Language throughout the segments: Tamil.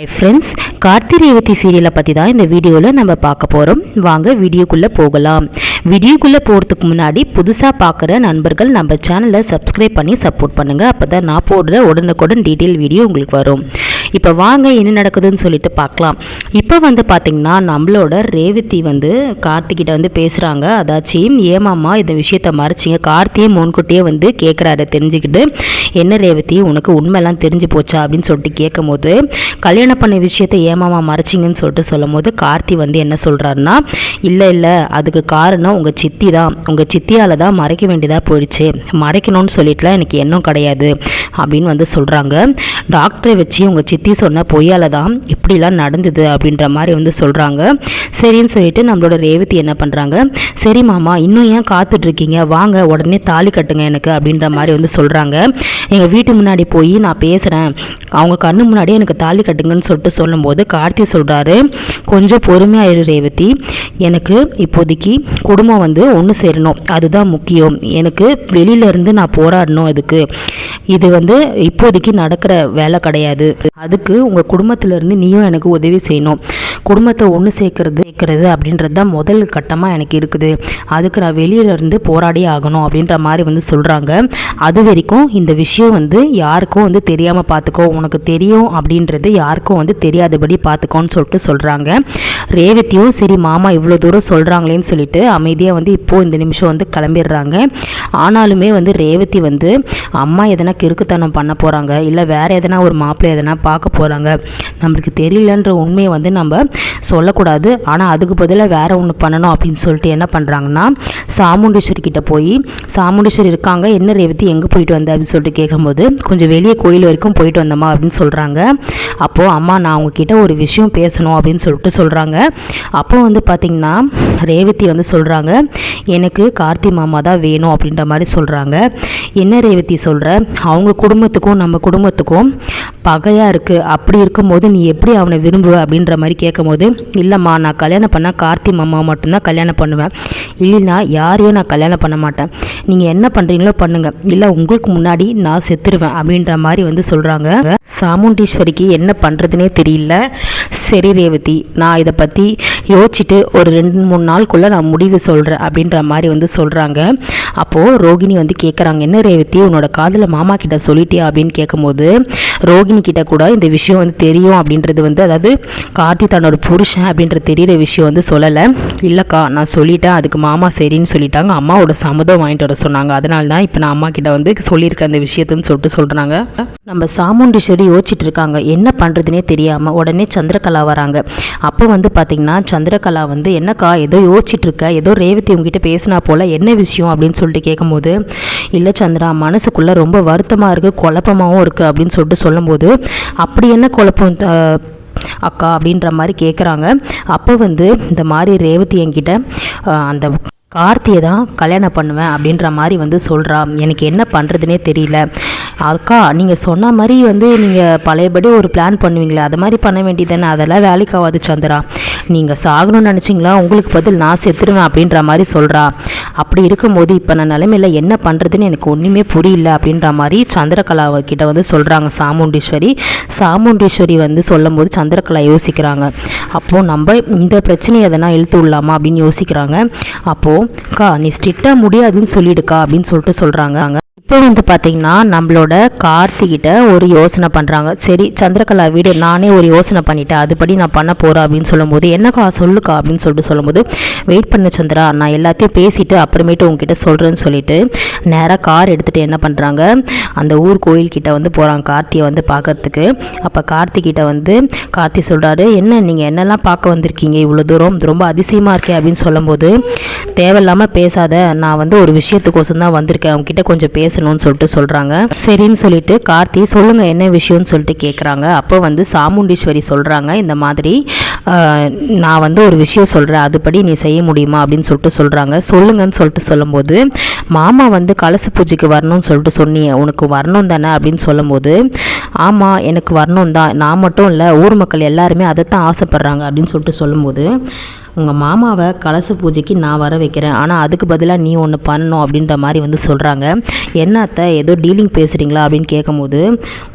ஹாய் ஃப்ரெண்ட்ஸ், கார்த்தி ரேவதி சீரியலை பற்றி தான் இந்த வீடியோவில் நம்ம பார்க்க போகிறோம். வாங்க வீடியோக்குள்ளே போகலாம். வீடியோக்குள்ளே போகிறதுக்கு முன்னாடி புதுசாக பார்க்குற நண்பர்கள் நம்ம சேனலை சப்ஸ்கிரைப் பண்ணி சப்போர்ட் பண்ணுங்கள். அப்போ தான் நான் போடுற உடனுக்குடன் டீட்டெயில் வீடியோ உங்களுக்கு வரும். இப்போ வாங்க என்ன நடக்குதுன்னு சொல்லிட்டு பார்க்கலாம். இப்போ பார்த்திங்கன்னா நம்மளோட ரேவதி கார்த்திகிட்ட பேசுகிறாங்க. அதாச்சும் ஏமாம்மா இந்த விஷயத்தை மறைச்சிங்க. கார்த்தியே முன்கூட்டியே கேட்குறாரு. தெரிஞ்சுக்கிட்டு என்ன ரேவதி உனக்கு உண்மையெல்லாம் தெரிஞ்சு போச்சா அப்படின்னு சொல்லிட்டு கேட்கும் போது கல்யாணம் பண்ண விஷயத்தை ஏமாமா மறைச்சிங்கன்னு சொல்லிட்டு சொல்லும் போது கார்த்தி என்ன சொல்கிறாருன்னா, இல்லை அதுக்கு காரணம் உங்கள் சித்தி தான். உங்கள் சித்தியால் தான் மறைக்க வேண்டியதாக போயிடுச்சு. மறைக்கணும்னு சொல்லிட்டுலாம் எனக்கு எண்ணம் கிடையாது அப்படின்னு சொல்கிறாங்க. டாக்டரை வச்சு உங்கள் சித்தி சொன்ன பொய்யால் தான் இப்படிலாம் நடந்தது அப்படின்ற மாதிரி சொல்கிறாங்க. சரின்னு சொல்லிட்டு நம்மளோட ரேவதி என்ன பண்ணுறாங்க, சரி மாமா இன்னும் ஏன் காத்துட்ருக்கீங்க, வாங்க உடனே தாலி கட்டுங்க எனக்கு அப்படின்ற மாதிரி சொல்கிறாங்க. எங்கள் வீட்டு முன்னாடி போய் நான் பேசுகிறேன், அவங்க கண்ணு முன்னாடியே எனக்கு தாலி கட்டுங்கன்னு சொல்லிட்டு சொல்லும்போது கார்த்தி சொல்கிறாரு, கொஞ்சம் பொறுமையாயிரு ரேவதி, எனக்கு இப்போதைக்கு குடும்பம் ஒன்று சேரணும், அதுதான் முக்கியம். எனக்கு வெளியிலேருந்து நான் போராடணும். இது இப்போதைக்கு நடக்கிற வேலை கிடையாது. அதுக்கு உங்கள் குடும்பத்திலேருந்து நீயும் எனக்கு உதவி செய்யணும். குடும்பத்தை ஒன்று சேர்க்கறது அப்படின்றது தான் முதல் கட்டமாக எனக்கு இருக்குது. அதுக்கு நான் வெளியிலேருந்து போராடி ஆகணும் அப்படின்ற மாதிரி சொல்கிறாங்க. அது வரைக்கும் இந்த விஷயம் யாருக்கும் தெரியாமல் பார்த்துக்கோ, உனக்கு தெரியும் அப்படின்றது யாருக்கும் தெரியாதபடி பார்த்துக்கோன்னு சொல்லிட்டு சொல்கிறாங்க. ரேவதியும் சரி மாமா இவ்வளோ தூரம் சொல்கிறாங்களேன்னு சொல்லிட்டு அமைதியாக இப்போது இந்த நிமிஷம் கிளம்பிடுறாங்க. ஆனாலுமே ரேவதி அம்மா எதனா கிறுக்குத்தனம் பண்ண போகிறாங்க, இல்லை வேறு எதனா ஒரு மாப்பிள்ளை எதனா பார்க்க போகிறாங்க, நம்மளுக்கு தெரியலன்ற உண்மையை நம்ம சொல்லக்கூடாது. ஆனால் அதுக்கு பதிலாக வேறு ஒன்று பண்ணணும் அப்படின்னு சொல்லிட்டு என்ன பண்ணுறாங்கன்னா, சாமுண்டீஸ்வரி கிட்டே போய், சாமுண்டீஸ்வரி இருக்காங்க, என்ன ரேவதி எங்கே போயிட்டு வந்த அப்படின்னு சொல்லிட்டு கேட்கும்போது, கொஞ்சம் வெளியே கோயில் வரைக்கும் போயிட்டு வந்தம்மா அப்படின்னு சொல்கிறாங்க. அப்போது அம்மா நான் அவங்கக்கிட்ட ஒரு விஷயம் பேசணும் அப்படின்னு சொல்லிட்டு சொல்கிறாங்க. அப்போ பார்த்திங்கன்னா ரேவதி சொல்கிறாங்க, எனக்கு கார்த்தி மாமா தான் வேணும் அப்படின்ற மாதிரி சொல்கிறாங்க. என்ன ரேவதி சொல்கிற, அவங்க குடும்பத்துக்கும் நம்ம குடும்பத்துக்கும் பகையாக இருக்குது, அப்படி இருக்கும்போது நீ எப்படி அவனை விரும்புவ அப்படின்ற மாதிரி கேட்கும்போது, இல்லைம்மா நான் கல்யாணம் பண்ணால் கார்த்தி மாமா மட்டும்தான் கல்யாணம் பண்ணுவேன், இல்லைன்னா யாரையும் நான் கல்யாணம் பண்ண மாட்டேன், நீங்கள் என்ன பண்ணுறீங்களோ பண்ணுங்கள், இல்லை உங்களுக்கு முன்னாடி நான் செத்துருவேன் அப்படின்ற மாதிரி சொல்கிறாங்க. சாமுண்டீஸ்வரிக்கு என்ன பண்ணுறதுனே தெரியல. சரி ரேவதி, நான் இதை பற்றி யோசிச்சுட்டு ஒரு 2-3 நாளுக்குள்ளே நான் முடிவு சொல்கிறேன் அப்படின்ற மாதிரி சொல்கிறாங்க. அப்போது ரோகிணி கேட்குறாங்க, என்ன ரேவதி உன்னோட காதில் மாமா கிட்ட சொல்லிட்டியா அப்படின்னு கேட்கும்போது, ரோகிணி கிட்ட கூட இந்த விஷயம் தெரியும் அப்படின்றது அதாவது கார்த்தி தன்னோட புருஷன் அப்படின்ற தெரிகிற விஷயம் சொல்லலை. இல்லைக்கா நான் சொல்லிட்டேன், அதுக்கு மாமா சரின்னு சொல்லிட்டாங்க, அம்மாவோட சம்மதம் வாங்கிட்டு வர சொன்னாங்க, அதனால தான் இப்போ நான் அம்மா கிட்ட சொல்லியிருக்கேன் அந்த விஷயத்துன்னு சொல்லிட்டு சொல்கிறாங்க. நம்ம சாமுண்டீஸ்வரி யோசிச்சுட்டு இருக்காங்க, என்ன பண்ணுறதுனே தெரியாமல். உடனே சந்திரகலா வராங்க. அப்போ பார்த்திங்கன்னா சந்திரகலா என்னக்கா ஏதோ யோசிச்சுட்டு இருக்க, ஏதோ ரேவதி உங்ககிட்ட பேசினா போல், என்ன விஷயம் அப்படின்னு சொல்லிட்டு கேட்கும்போது, இல்லை சந்திரா மனசுக்குள்ளே ரொம்ப வருத்தமாக இருக்குது, குழப்பமாகவும் இருக்குது அப்படின்னு சொல்லிட்டு சொல்லும்போது, அப்படி என்ன குழப்பம் அக்கா அப்படின்ற மாதிரி கேட்குறாங்க. அப்போ இந்த மாதிரி ரேவதி என்கிட்ட அந்த கார்த்தியை தான் கல்யாணம் பண்ணுவேன் அப்படின்ற மாதிரி சொல்கிறா, எனக்கு என்ன பண்ணுறதுனே தெரியல. அக்கா நீங்கள் சொன்ன மாதிரி நீங்கள் பழையபடி ஒரு பிளான் பண்ணுவீங்களே, அது மாதிரி பண்ண வேண்டியதானே, அதெல்லாம் வேலைக்கு ஆகாது சந்திரா, நீங்கள் சாகணும்னு நினச்சிங்களா, உங்களுக்கு பதில் நான் செத்துருவேன் அப்படின்ற மாதிரி சொல்கிறா. அப்படி இருக்கும்போது இப்போ நான் நிலைமையில் என்ன பண்ணுறதுன்னு எனக்கு ஒன்றுமே புரியல அப்படின்ற மாதிரி சந்திரகலாவை கிட்ட சொல்கிறாங்க சாமுண்டீஸ்வரி. சாமுண்டீஸ்வரி சொல்லும் போது சந்திரகலா யோசிக்கிறாங்க. அப்போது நம்ம இந்த பிரச்சனையை எதனா இழுத்து விடலாமா அப்படின்னு யோசிக்கிறாங்க. அப்போது அக்கா நீ ஸ்ட்ரிக்டாக முடியாதுன்னு சொல்லிடுக்கா அப்படின்னு சொல்லிட்டு சொல்கிறாங்க. இப்போ பார்த்திங்கன்னா நம்மளோட கார்த்திகிட்ட ஒரு யோசனை பண்ணுறாங்க. சரி சந்திரகலா வீடு நானே ஒரு யோசனை பண்ணிட்டேன், அதுபடி நான் பண்ண போகிறேன் அப்படின்னு சொல்லும்போது, என்னக்கா சொல்லுக்கா அப்படின்னு சொல்லிட்டு சொல்லும்போது, வெயிட் பண்ண சந்திரா, நான் எல்லாத்தையும் பேசிவிட்டு அப்புறமேட்டு உங்ககிட்ட சொல்கிறேன்னு சொல்லிட்டு நேராக கார் எடுத்துகிட்டு என்ன பண்ணுறாங்க, அந்த ஊர் கோயில்கிட்ட போகிறாங்க கார்த்தியை பார்க்கறதுக்கு. அப்போ கார்த்திகிட்ட கார்த்தி சொல்கிறாரு, என்ன நீங்கள் என்னெல்லாம் பார்க்க வந்திருக்கீங்க இவ்வளோ தூரம், ரொம்ப அதிசயமாக இருக்கே அப்படின்னு சொல்லும்போது, தேவையில்லாமல் பேசாத, நான் ஒரு விஷயத்துக்கோசம் தான் வந்திருக்கேன், அவங்ககிட்ட கொஞ்சம் பேசணும்னு சொல்லிட்டு சொல்கிறாங்க. சரின்னு சொல்லிட்டு கார்த்தி சொல்லுங்கள் என்ன விஷயம்னு சொல்லிட்டு கேட்குறாங்க. அப்போ சாமுண்டீஸ்வரி சொல்கிறாங்க, இந்த மாதிரி நான் வந்து ஒரு விஷயம் சொல்கிறேன், அதுபடி நீ செய்ய முடியுமா அப்படின்னு சொல்லிட்டு சொல்கிறாங்க. சொல்லுங்கன்னு சொல்லிட்டு சொல்லும்போது, மாமா வந்து கலச பூஜைக்கு வரணும்னு சொல்லிட்டு சொன்னியே, உனக்கு வரணும் தானே அப்படின்னு சொல்லும்போது, ஆமாம் எனக்கு வரணும் தான், நான் மட்டும் இல்லை ஊர் மக்கள் எல்லாருமே அதைத்தான் ஆசைப்பட்றாங்க அப்படின்னு சொல்லிட்டு சொல்லும்போது, உங்கள் மாமாவை கலச பூஜைக்கு நான் வர வைக்கிறேன், ஆனால் அதுக்கு பதிலாக நீ ஒன்று பண்ணணும் அப்படின்ற மாதிரி வந்து சொல்கிறாங்க. என்ன அத்தை ஏதோ டீலிங் பேசுகிறீங்களா அப்படின்னு கேட்கும்போது,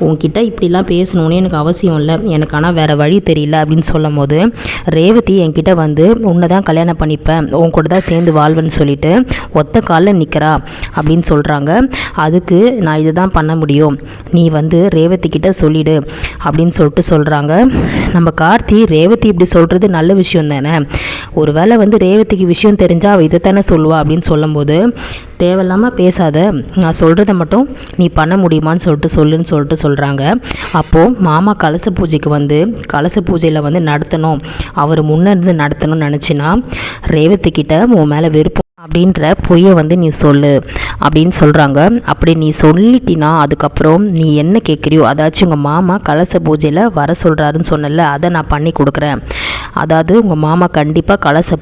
உங்ககிட்ட இப்படிலாம் பேசணுன்னு எனக்கு அவசியம் இல்லை, எனக்கு ஆனால் வேறு வழி தெரியல அப்படின்னு சொல்லும் போது, ரேவதி என்கிட்ட வந்து உன்னை தான் கல்யாணம் பண்ணிப்பேன், உன் கூட தான் சேர்ந்து வாழ்வேன்னு சொல்லிட்டு ஒத்த காலில் நிற்கிறா அப்படின்னு சொல்கிறாங்க. அதுக்கு நான் இதை தான் பண்ண முடியும், நீ வந்து ரேவதி கிட்ட சொல்லிடு அப்படின்னு சொல்லிட்டு சொல்கிறாங்க. நம்ம கார்த்தி ரேவதி இப்படி சொல்கிறது நல்ல விஷயம் தானே, ஒரு வேளை வந்து ரேவதிக்கு விஷயம் தெரிஞ்சால் அவள் இதைத்தானே சொல்லுவா அப்படின்னு சொல்லும்போது, தேவையில்லாமல் பேசாத, நான் சொல்கிறத மட்டும் நீ பண்ண முடியுமான்னு சொல்லுன்னு சொல்லிட்டு சொல்கிறாங்க. அப்போது மாமா கலச பூஜைக்கு வந்து கலச பூஜையில் வந்து நடத்தணும், அவர் முன்னே இருந்து நடத்தணும்னு நினச்சின்னா ரேவதி கிட்ட உன் மேலே விருப்பம் அப்படின்ற பொய்யை வந்து நீ சொல்லு அப்படின்னு சொல்கிறாங்க. அப்படி நீ சொல்லிட்டினா அதுக்கப்புறம் நீ என்ன கேட்குறியோ, அதாச்சும் உங்கள் மாமா கலச பூஜையில் வர சொல்கிறாருன்னு சொன்னல, அதை நான் பண்ணி கொடுக்குறேன், அதாவது உங்கள் மாமா கண்டிப்பாக கலச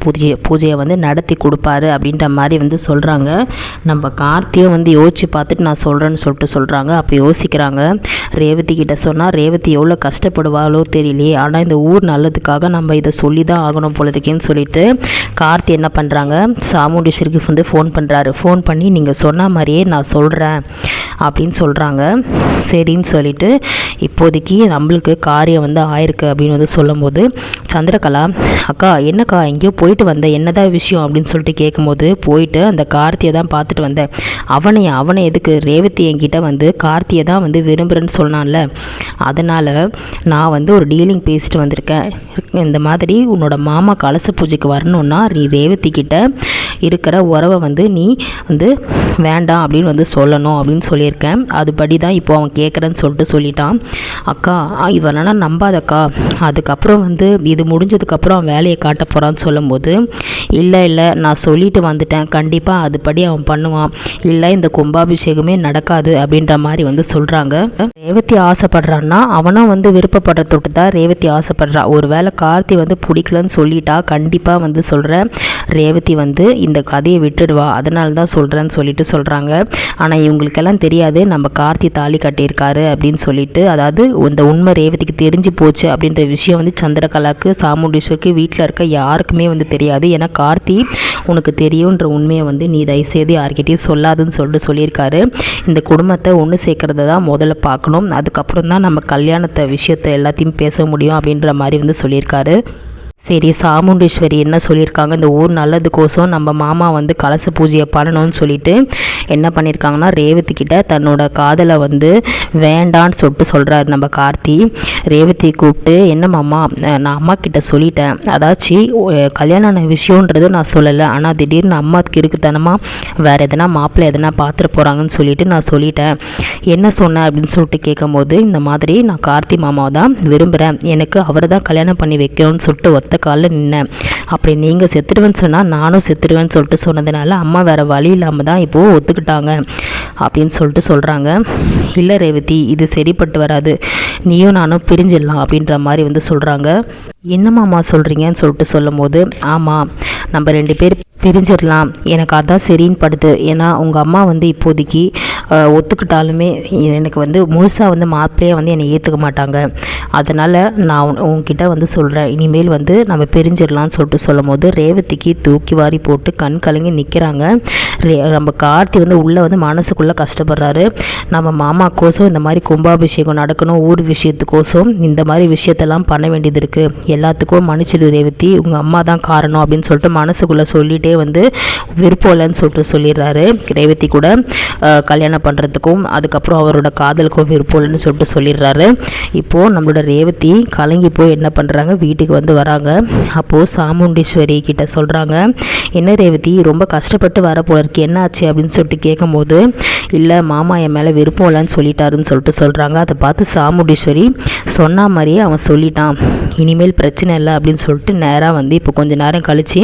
பூஜையை வந்து நடத்தி கொடுப்பாரு அப்படின்ற மாதிரி வந்து சொல்கிறாங்க. நம்ம கார்த்தியும் வந்து யோசித்து பார்த்துட்டு நான் சொல்கிறேன்னு சொல்லிட்டு சொல்கிறாங்க. அப்போ யோசிக்கிறாங்க, ரேவதி கிட்ட சொன்னால் ரேவதி எவ்வளோ கஷ்டப்படுவாளோ தெரியலையே, ஆனால் இந்த ஊர் நல்லதுக்காக நம்ம இதை சொல்லி தான் ஆகணும் போல இருக்கேன்னு சொல்லிட்டு கார்த்தி என்ன பண்ணுறாங்க, சாமுண்டீஸ்வரிக்கு வந்து ஃபோன் பண்ணுறாரு. ஃபோன் பண்ணி நீங்கள் சொன்ன மாதிரியே நான் சொல்கிறேன் அப்படின்னு சொல்கிறாங்க. சரின்னு சொல்லிட்டு இப்போதைக்கு நம்மளுக்கு காரியம் வந்து ஆயிருக்கு அப்படின்னு வந்து சொல்லும்போது, சந்திரகலா அக்கா என்னக்கா எங்கேயோ போயிட்டு வந்தேன், என்னதான் விஷயம் அப்படின்னு சொல்லிட்டு கேட்கும்போது, போயிட்டு அந்த கார்த்தியை தான் பார்த்துட்டு வந்தேன், அவனை எதுக்கு, ரேவதி என்கிட்ட வந்து கார்த்தியை தான் வந்து விரும்புகிறேன்னு சொன்னான்ல, அதனால் நான் வந்து ஒரு டீலிங் பேசிட்டு வந்திருக்கேன், இந்த மாதிரி உன்னோட மாமா கலச பூஜைக்கு வரணுன்னா நீ ரேவதி கிட்ட இருக்கிற உறவை வந்து நீ வந்து வேண்டாம் அப்படின்னு வந்து சொல்லணும் அப்படின்னு சொல்லியிருக்கேன், அதுபடி தான் இப்போ அவன் கேட்குறேன்னு சொல்லிட்டு சொல்லிட்டான். அக்கா இவனா நம்பாதக்கா, அதுக்கப்புறம் வந்து இது முடிஞ்சதுக்கப்புறம் அவன் வேலையை காட்ட போகிறான்னு சொல்லும்போது, இல்லை நான் சொல்லிட்டு வந்துட்டேன், கண்டிப்பாக அதுபடி அவன் பண்ணுவான், இல்லை இந்த கும்பாபிஷேகமே நடக்காது அப்படின்ற மாதிரி வந்து சொல்கிறாங்க. ரேவதி ஆசைப்படுறான்னா அவனும் வந்து விருப்பப்படுற தொட்டு தான் ரேவதி ஆசைப்படுறா. ஒரு வேளை கார்த்தி வந்து பிடிக்கலன்னு சொல்லிட்டா கண்டிப்பாக வந்து சொல்கிறேன் ரேவதி வந்து இந்த கதையை விட்டுடுவா, அதனால தான் சொல்கிறேன்னு சொல்லிட்டு சொல்கிறாங்க. ஆனால் இவங்களுக்கெல்லாம் தெரியாது நம்ம கார்த்தி தாலி கட்டியிருக்காரு அப்படின்னு சொல்லிட்டு, அதாவது இந்த உண்மை ரேவதிக்கு தெரிஞ்சு போச்சு அப்படின்ற விஷயம் வந்து சந்திரகலாவுக்கு சாமுண்டீஸ்வருக்கு வீட்டில் இருக்க யாருக்குமே வந்து தெரியாது. ஏன்னா கார்த்தி உனக்கு தெரியுன்ற உண்மையை வந்து நீ தயவுசெய்து யார்கிட்டையும் சொல்லாதுன்னு சொல்லிட்டு சொல்லியிருக்காரு. இந்த குடும்பத்தை ஒன்று சேர்க்கறத தான் முதல்ல பார்க்கணும், அதுக்கப்புறம் தான் நம்ம கல்யாணத்தை விஷயத்தை எல்லாத்தையும் பேச முடியும் அப்படின்ற மாதிரி வந்து சொல்லியிருக்காரு. சரி சாமுண்டீஸ்வரி என்ன சொல்லியிருக்காங்க, இந்த ஊர் நல்லதுக்கோசம் நம்ம மாமா வந்து கலச பூஜையை பண்ணணும்னு சொல்லிட்டு என்ன பண்ணியிருக்காங்கன்னா, ரேவதி கிட்ட தன்னோட காதலை வந்து வேண்டான்னு சொல்லிட்டு சொல்கிறாரு நம்ம கார்த்தி. ரேவதி கூப்பிட்டு, என்ன மாமா நான் அம்மா கிட்ட சொல்லிட்டேன், அதாச்சும் கல்யாண விஷயன்றது நான் சொல்லலை, ஆனால் திடீர்னு அம்மாவுக்கு இருக்குத்தனமா வேறு எதனா மாப்பிள்ளை எதனா பார்த்துட்டு போகிறாங்கன்னு சொல்லிட்டு நான் சொல்லிட்டேன், என்ன சொன்னேன் அப்படின்னு சொல்லிட்டு கேட்கும்போது, இந்த மாதிரி நான் கார்த்தி மாமாவை தான் விரும்புகிறேன், எனக்கு அவரை தான் கல்யாணம் பண்ணி வைக்கணும்னு சொல்லிட்டு காலில் நின்னேன், அப்படி நீங்கள் செத்துடுவேன்னு சொன்னால் நானும் செத்துடுவேன்னு சொல்லிட்டு சொன்னதுனால அம்மா வேறு வழி இல்லாமல் தான் இப்போது ஒத்துக்கிட்டாங்க அப்படின்னு சொல்லிட்டு சொல்கிறாங்க. இல்லை ரேவதி இது சரிப்பட்டு வராது, நீயும் நானும் பிரிஞ்சிடலாம் அப்படின்ற மாதிரி வந்து சொல்கிறாங்க. என்னம்மாம்மா சொல்கிறீங்கன்னு சொல்லிட்டு சொல்லும் போது, ஆமாம் நம்ம 2 பேர் பிரிஞ்சிடலாம், எனக்கு அதான் சரின்னு படுது, ஏன்னா உங்கள் அம்மா வந்து இப்போதைக்கு ஒத்துக்கிட்டாலுமே எனக்கு வந்து முழுசாக வந்து மாப்பிள்ளையே வந்து என்னை ஏற்றுக்க மாட்டாங்க, அதனால் நான் உங்ககிட்ட வந்து சொல்கிறேன், இனிமேல் வந்து நம்ம பிரிஞ்சிடலான்னு சொல்லிட்டு சொல்லும் போது ரேவதிக்கு தூக்கி வாரி போட்டு கண் கலங்கி நிற்கிறாங்க. நம்ம கார்த்தி வந்து உள்ளே வந்து மனசுக்குள்ளே கஷ்டப்படுறாரு, நம்ம மாமாக்கோசம் இந்த மாதிரி கும்பாபிஷேகம் நடக்கணும், ஊர் விஷயத்துக்கோசம் இந்த மாதிரி விஷயத்தெல்லாம் பண்ண வேண்டியது இருக்குது, எல்லாத்துக்கும் மன்னிச்சிடு ரேவதி, உங்கள் அம்மா தான் காரணம் அப்படின்னு சொல்லிட்டு மனசுக்குள்ளே சொல்லிகிட்டே வந்து விருப்பம் இல்லைன்னு சொல்லிட்டு சொல்லிடுறாரு. ரேவதி கூட கல்யாணம் பண்ணுறதுக்கும் அதுக்கப்புறம் அவரோட காதலுக்கும் விருப்பம் இல்லைன்னு சொல்லிட்டு சொல்லிடுறாரு. இப்போது நம்மளோட ரேவதி கலங்கி போய் என்ன பண்ணுறாங்க, வீட்டுக்கு வந்து வராங்க. அப்போது சாமுண்டீஸ்வரி கிட்ட சொல்கிறாங்க, என்ன ரேவதி ரொம்ப கஷ்டப்பட்டு வர போல இருக்கு, என்ன ஆச்சு அப்படின்னு சொல்லிட்டு கேட்கும்போது, இல்லை மாமா என் மேலே விருப்பம் இல்லைன்னு சொல்லிட்டாருன்னு சொல்லிட்டு சொல்கிறாங்க. அதை பார்த்து சாமுண்டீஸ்வரி சொன்ன மாதிரியே அவன் சொல்லிட்டான், இனிமேல் பிரச்சனை இல்லை அப்படின்னு சொல்லிட்டு நேராக வந்து இப்போ கொஞ்சம் நேரம் கழித்து,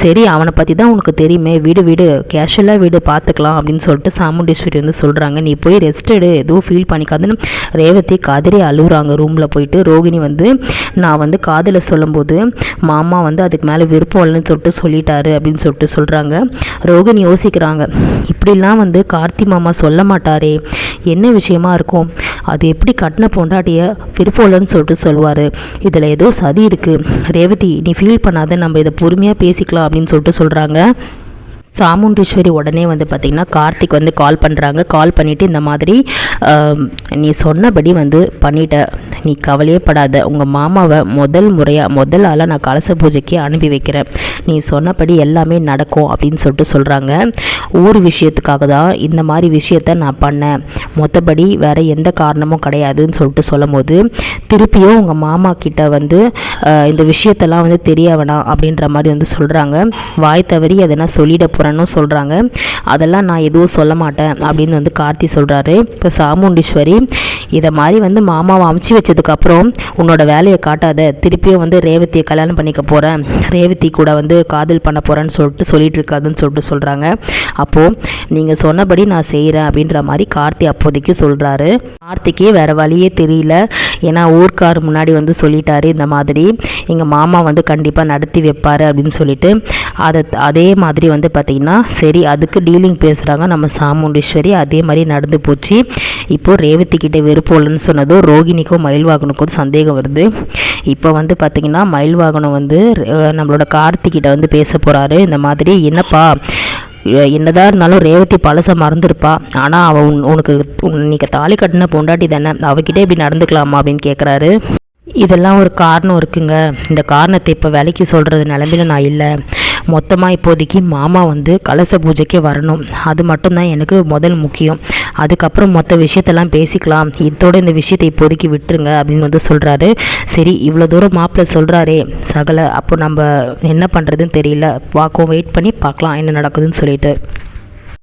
சரி அவனை பற்றி தான் உனக்கு தெரியுமே, வீடு கேஷுவலாக வீடு பார்த்துக்கலாம் அப்படின்னு சொல்லிட்டு சாமுண்டீஸ்வரி வந்து சொல்கிறாங்க. நீ போய் ரெஸ்ட் எடு, எதுவும் ஃபீல் பண்ணிக்காதுன்னு ரேவதி காதலி அழுகுறாங்க ரூமில் போயிட்டு. ரோகிணி வந்து நான் வந்து காதலை சொல்லும்போது சொல்லும்போது மாமா வந்து அதுக்கு மேலே விருப்பம் இல்லைன்னு சொல்லிட்டு சொல்லிட்டாரு அப்படின்னு சொல்லிட்டு சொல்கிறாங்க. ரோகிணி யோசிக்கிறாங்க, இப்படிலாம் வந்து கார்த்தி மாமா சொல்ல மாட்டாரே, என்ன விஷயமா இருக்கும், அது எப்படி கட்டின பொண்டாட்டிய விருப்பம் இல்லைன்னு சொல்லிட்டு சொல்லுவார், இதில் ஏதோ சதி இருக்குது, ரேவதி நீ ஃபீல் பண்ணாத, நம்ம இதை பொறுமையாக பேசிக்கலாம் அப்படின்னு சொல்லிட்டு சொல்கிறாங்க. சாமுண்டீஸ்வரி உடனே வந்து பார்த்திங்கன்னா கார்த்திக் வந்து கால் பண்ணுறாங்க. கால் பண்ணிவிட்டு இந்த மாதிரி நீ சொன்னபடி வந்து பண்ணிட்ட, நீ கவலையே படாத, உங்கள் மாமாவை முதல் ஆளாக நான் கலச பூஜைக்கு அனுப்பி வைக்கிறேன், நீ சொன்னபடி எல்லாமே நடக்கும் அப்படின்னு சொல்லிட்டு சொல்கிறாங்க. ஒரு விஷயத்துக்காக தான் இந்த மாதிரி விஷயத்த நான் பண்ணேன், மொத்தபடி வேறு எந்த காரணமும் கிடையாதுன்னு சொல்லிட்டு சொல்லும் போது திருப்பியும் உங்கள் மாமா கிட்ட வந்து இந்த விஷயத்தெல்லாம் வந்து தெரிய வேணாம் அப்படின்ற மாதிரி வந்து சொல்கிறாங்க. வாய் தவறி எதனா சொல்லிட சொல்கிறாங்க. அதெல்லாம் நான் எதுவும் சொல்ல மாட்டேன் அப்படின்னு வந்து கார்த்தி சொல்கிறாரு. இப்போ சாமுண்டீஸ்வரி இதை மாதிரி வந்து மாமாவை அமுச்சு வச்சதுக்கப்புறம் உன்னோட வேலையை காட்டாத, திருப்பியும் வந்து ரேவதியை கல்யாணம் பண்ணிக்க போகிறேன், ரேவதி கூட வந்து காதல் பண்ண போகிறேன்னு சொல்லிட்டு இருக்காதுன்னு சொல்லிட்டு சொல்கிறாங்க. அப்போது நீங்கள் சொன்னபடி நான் செய்கிறேன் அப்படின்ற மாதிரி கார்த்தி அப்போதைக்கு சொல்கிறாரு. கார்த்திக்கே வேறு வழியே தெரியல, ஏன்னா ஊர்க்கார் முன்னாடி வந்து சொல்லிட்டாரு இந்த மாதிரி எங்கள் மாமா வந்து கண்டிப்பாக நடத்தி வைப்பார் அப்படின்னு சொல்லிட்டு அதே மாதிரி வந்து பார்த்திங்கன்னா சரி அதுக்கு டீலிங் பேசுகிறாங்க நம்ம சாமுண்டீஸ்வரி. அதே மாதிரி நடந்து போச்சு. இப்போது ரேவதி கிட்டே வெறுப்போலன்னு சொன்னதும் ரோகிணிக்கும் மயில்வாகனுக்கும் சந்தேகம் வருது. இப்போ வந்து பார்த்திங்கன்னா மயில்வாகனம் வந்து நம்மளோட கார்த்திகிட்ட வந்து பேச போகிறாரு. இந்த மாதிரி என்னப்பா, என்னதான் இருந்தாலும் ரேவதி பழச மறந்துருப்பா, ஆனால் அவள் உனக்கு இன்னைக்கு தாலி கட்டின பொண்டாட்டி தானே, அவகிட்டே இப்படி நடந்துக்கலாமா அப்படின்னு கேட்குறாரு. இதெல்லாம் ஒரு காரணம் இருக்குங்க, இந்த காரணத்தை இப்போ வேலைக்கு சொல்கிறது நிலமையில நான் இல்லை, மொத்தமாக இப்போதைக்கு மாமா வந்து கலச பூஜைக்கே வரணும், அது மட்டும்தான் எனக்கு முதல் முக்கியம், அதுக்கப்புறம் மொத்த விஷயத்தெல்லாம் பேசிக்கலாம், இதோட இந்த விஷயத்தை இப்போதைக்கு விட்டுருங்க அப்படின்னு வந்து சொல்கிறாரு. சரி இவ்வளோ தூரம் மாப்பிள்ளை சொல்கிறாரே சகல, அப்போ நம்ம என்ன பண்ணுறதுன்னு தெரியல, வெயிட் பண்ணி பார்க்கலாம் என்ன நடக்குதுன்னு சொல்லிட்டு.